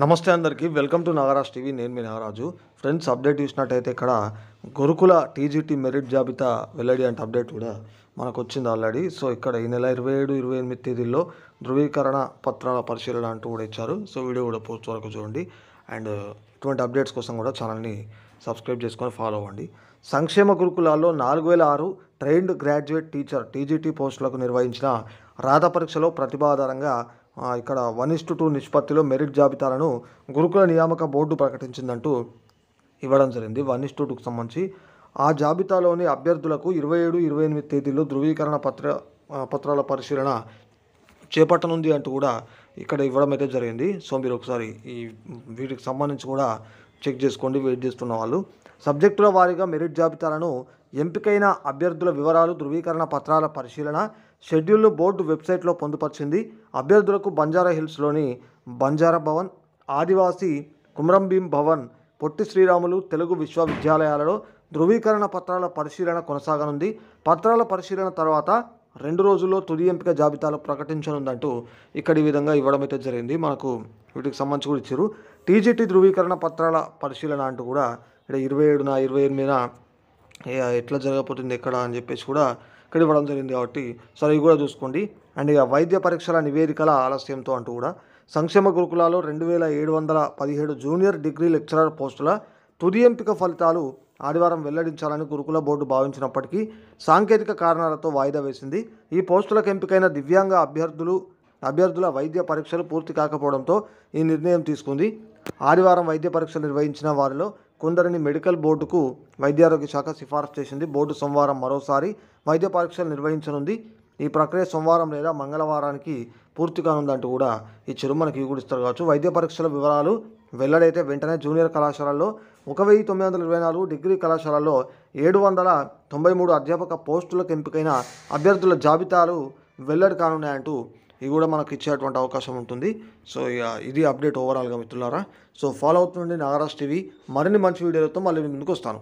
నమస్తే అందరికీ welcome to Nagaraj TV. నేను మీ నాగరాజు. ఫ్రెండ్స్, అప్డేట్ చూసినట్టయితే ఇక్కడ గురుకుల టీజీటీ మెరిట్ జాబితా వెల్లడి అంటే అప్డేట్ కూడా మనకు వచ్చింది ఆల్రెడీ. సో ఇక్కడ ఈ నెల 27, 28 తేదీల్లో ధృవీకరణ పత్రాల పరిశీలన అంటూ కూడా ఇచ్చారు. సో వీడియో కూడా పోస్ట్ వరకు చూడండి. అండ్ ఇటువంటి అప్డేట్స్ కోసం కూడా ఛానల్ని సబ్స్క్రైబ్ చేసుకొని ఫాలో అవ్వండి. సంక్షేమ గురుకులాల్లో 4006 ట్రైన్డ్ గ్రాడ్యుయేట్ టీచర్ టీజీటీ పోస్టులకు నిర్వహించిన రాత పరీక్షలో ప్రతిభ ఆధారంగా ఇక్కడ 1:2 నిష్పత్తిలో మెరిట్ జాబితాలను గురుకుల నియామక బోర్డు ప్రకటించిందంటూ ఇవ్వడం జరిగింది. 1:2కు సంబంధించి ఆ జాబితాలోని అభ్యర్థులకు 27, 28 తేదీల్లో ధృవీకరణ పత్రాల పరిశీలన చేపట్టనుంది అంటూ కూడా ఇక్కడ ఇవ్వడం అయితే జరిగింది. సో మీరు ఒకసారి వీటికి సంబంధించి కూడా చెక్ చేసుకోండి. వెయిట్ చేస్తున్న వాళ్ళు సబ్జెక్టుల వారీగా మెరిట్ జాబితాలను ఎంపికైన అభ్యర్థుల వివరాలు ధృవీకరణ పత్రాల పరిశీలన షెడ్యూల్ను బోర్డు వెబ్సైట్లో పొందుపరిచింది. అభ్యర్థులకు బంజారా హిల్స్లోని బంజారా భవన్, ఆదివాసీ కుమ్రంభీం భవన్, పొట్టి శ్రీరాములు తెలుగు విశ్వవిద్యాలయాలలో ధృవీకరణ పత్రాల పరిశీలన కొనసాగనుంది. పత్రాల పరిశీలన తర్వాత 2 రోజుల్లో తుది ఎంపిక జాబితాలు ప్రకటించనుందంటూ ఇక్కడ ఈ విధంగా ఇవ్వడం అయితే జరిగింది. మనకు వీటికి సంబంధించి కూడా ఇచ్చారు. టీజీటీ ధృవీకరణ పత్రాల పరిశీలన అంటూ కూడా ఇక్కడ 27న 28న ఎట్లా జరగబోతుంది ఎక్కడ అని చెప్పేసి కూడా ఇక్కడ ఇవ్వడం జరిగింది. కాబట్టి సరే ఇవి కూడా చూసుకోండి. అండ్ ఇక వైద్య పరీక్షల నివేదికల ఆలస్యంతో అంటూ కూడా సంక్షేమ గురుకులాల్లో 2717 జూనియర్ డిగ్రీ లెక్చరర్ పోస్టుల తుది ఎంపిక ఫలితాలు ఆదివారం వెల్లడించాలని గురుకుల బోర్డు భావించినప్పటికీ సాంకేతిక కారణాలతో వాయిదా వేసింది. ఈ పోస్టులకు ఎంపికైన దివ్యాంగ అభ్యర్థుల వైద్య పరీక్షలు పూర్తి కాకపోవడంతో ఈ నిర్ణయం తీసుకుంది. ఆదివారం వైద్య పరీక్షలు నిర్వహించిన వారిలో కొందరిని మెడికల్ బోర్డుకు వైద్యారోగ్య శాఖ సిఫారసు చేసింది. బోర్డు సోమవారం మరోసారి వైద్య పరీక్షలు నిర్వహించనుంది. ఈ ప్రక్రియ సోమవారం లేదా మంగళవారానికి పూర్తి కానుందంటూ కూడా ఇచ్చారు. మనకి ఇవి కూడా ఇస్తారు కావచ్చు. వైద్య పరీక్షల వివరాలు వెల్లడైతే వెంటనే జూనియర్ కళాశాలల్లో 1924, డిగ్రీ కళాశాలల్లో 793 అధ్యాపక పోస్టులకు ఎంపికైన అభ్యర్థుల జాబితాలు వెల్లడి కానున్నాయంటూ ఇవి కూడా మనకు ఇచ్చేటువంటి అవకాశం ఉంటుంది. సో ఇది అప్డేట్ ఓవరాల్గా మిత్రులారా. సో ఫాలో అవుతుండండి నాగరాజ్ టీవీ. మరిన్ని మంచి వీడియోలతో మళ్ళీ ముందుకు వస్తాను.